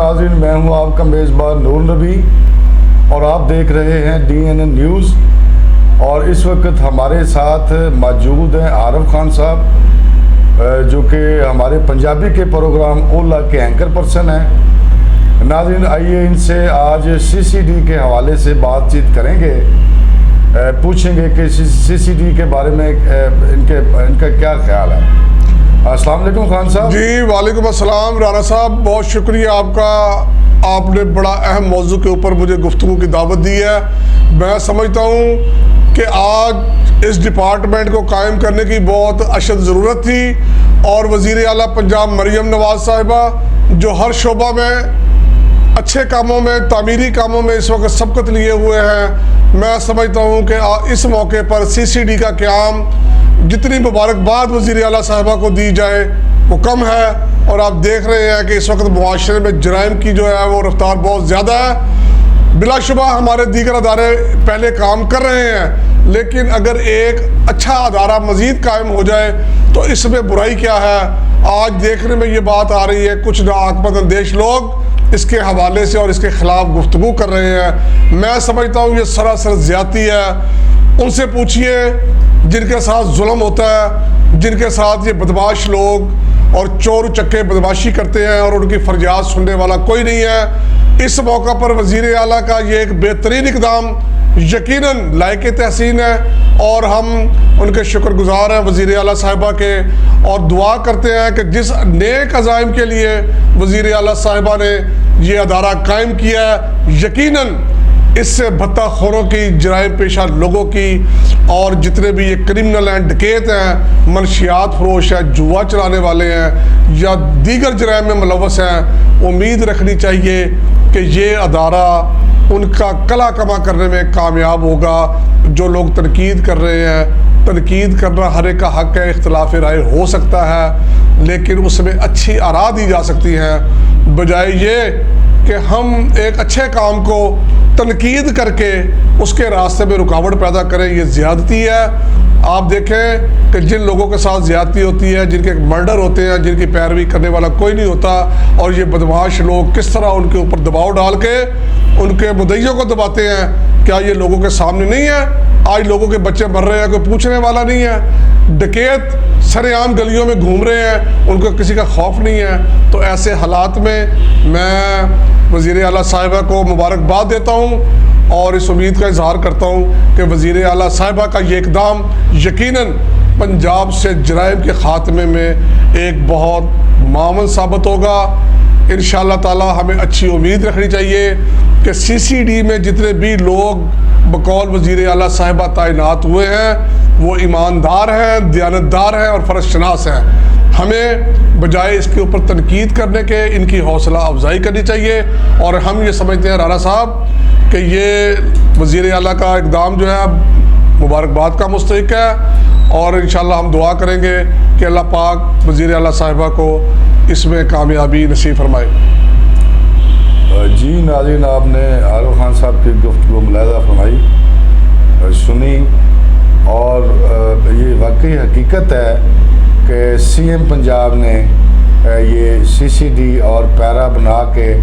ناظرین، میں ہوں آپ کا میزبان نور نبی اور آپ دیکھ رہے ہیں DNN نیوز۔ اور اس وقت ہمارے ساتھ موجود ہیں عارف خان صاحب، جو کہ ہمارے پنجابی کے پروگرام اولا کے اینکر پرسن ہیں۔ ناظرین، آئیے ان سے آج CCD کے حوالے سے بات چیت کریں گے، پوچھیں گے کہ CCD کے بارے میں ان کا کیا خیال ہے۔ السلام علیکم خان صاحب۔ جی وعلیکم السلام رانا صاحب، بہت شکریہ آپ کا، آپ نے بڑا اہم موضوع کے اوپر مجھے گفتگو کی دعوت دی ہے۔ میں سمجھتا ہوں کہ آج اس ڈپارٹمنٹ کو قائم کرنے کی بہت اشد ضرورت تھی، اور وزیر اعلیٰ پنجاب مریم نواز صاحبہ جو ہر شعبہ میں اچھے کاموں میں، تعمیری کاموں میں اس وقت سبقت لیے ہوئے ہیں، میں سمجھتا ہوں کہ اس موقع پر CCD کا قیام، جتنی مبارکباد وزیر اعلیٰ صاحبہ کو دی جائے وہ کم ہے۔ اور آپ دیکھ رہے ہیں کہ اس وقت معاشرے میں جرائم کی جو ہے وہ رفتار بہت زیادہ ہے۔ بلا شبہ ہمارے دیگر ادارے پہلے کام کر رہے ہیں، لیکن اگر ایک اچھا ادارہ مزید قائم ہو جائے تو اس میں برائی کیا ہے۔ آج دیکھنے میں یہ بات آ رہی ہے، کچھ ناعاقبت اندیش لوگ اس کے حوالے سے اور اس کے خلاف گفتگو کر رہے ہیں۔ میں سمجھتا ہوں یہ سراسر زیادتی ہے۔ ان سے پوچھئے جن کے ساتھ ظلم ہوتا ہے، جن کے ساتھ یہ بدماش لوگ اور چور چکے بدماشی کرتے ہیں اور ان کی فریاد سننے والا کوئی نہیں ہے۔ اس موقع پر وزیر اعلیٰ کا یہ ایک بہترین اقدام یقیناً لائق تحسین ہے، اور ہم ان کے شکر گزار ہیں وزیر اعلیٰ صاحبہ کے، اور دعا کرتے ہیں کہ جس نیک عزائم کے لیے وزیر اعلیٰ صاحبہ نے یہ ادارہ قائم کیا ہے، یقیناً اس سے بھتہ خوروں کی، جرائم پیشہ لوگوں کی، اور جتنے بھی یہ کرمنل ہیں، ڈکیت ہیں، منشیات فروش ہیں، جوا چلانے والے ہیں یا دیگر جرائم میں ملوث ہیں، امید رکھنی چاہیے کہ یہ ادارہ ان کا کلا کما کرنے میں کامیاب ہوگا۔ جو لوگ تنقید کر رہے ہیں، تنقید کرنا ہر ایک کا حق ہے، اختلاف رائے ہو سکتا ہے، لیکن اس میں اچھی آراء دی جا سکتی ہیں، بجائے یہ کہ ہم ایک اچھے کام کو تنقید کر کے اس کے راستے میں رکاوٹ پیدا کریں۔ یہ زیادتی ہے۔ آپ دیکھیں کہ جن لوگوں کے ساتھ زیادتی ہوتی ہے، جن کے مرڈر ہوتے ہیں، جن کی پیروی کرنے والا کوئی نہیں ہوتا، اور یہ بدماش لوگ کس طرح ان کے اوپر دباؤ ڈال کے ان کے مدعیوں کو دباتے ہیں، کیا یہ لوگوں کے سامنے نہیں ہے؟ آج لوگوں کے بچے مر رہے ہیں، کوئی پوچھنے والا نہیں ہے۔ ڈکیت سر عام گلیوں میں گھوم رہے ہیں، ان کو کسی کا خوف نہیں ہے۔ تو ایسے حالات میں میں وزیر اعلیٰ صاحبہ کو مبارکباد دیتا ہوں، اور اس امید کا اظہار کرتا ہوں کہ وزیر اعلیٰ صاحبہ کا یہ اقدام یقیناً پنجاب سے جرائم کے خاتمے میں ایک بہت معاون ثابت ہوگا۔ انشاءاللہ تعالی ہمیں اچھی امید رکھنی چاہیے کہ CCD میں جتنے بھی لوگ بقول وزیر اعلیٰ صاحبہ تعینات ہوئے ہیں وہ ایماندار ہیں، دیانتدار ہیں اور فرض شناس ہیں۔ ہمیں بجائے اس کے اوپر تنقید کرنے کے ان کی حوصلہ افزائی کرنی چاہیے، اور ہم یہ سمجھتے ہیں رانا صاحب کہ یہ وزیر اعلیٰ کا اقدام جو ہے مبارکباد کا مستحق ہے، اور انشاءاللہ ہم دعا کریں گے کہ اللہ پاک وزیر اعلیٰ صاحبہ کو اس میں کامیابی نصیب فرمائے۔ جی ناظرین، آپ نے عارف خان صاحب کی گفتگو ملاحظہ فرمائی، سنی، اور یہ واقعی حقیقت ہے کہ CM پنجاب نے یہ CCD اور پیرا بنا کے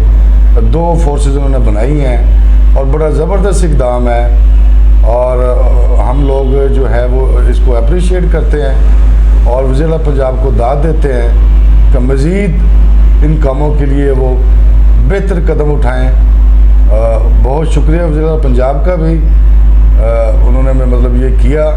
دو فورسز انہوں نے بنائی ہیں، اور بڑا زبردست اقدام ہے، اور ہم لوگ جو ہے وہ اس کو اپریشیٹ کرتے ہیں، اور وزیر اعلیٰ پنجاب کو داد دیتے ہیں کہ مزید ان کاموں کے لیے وہ بہتر قدم اٹھائیں۔ بہت شکریہ وزیر اعلیٰ پنجاب کا بھی، انہوں نے مطلب یہ کیا۔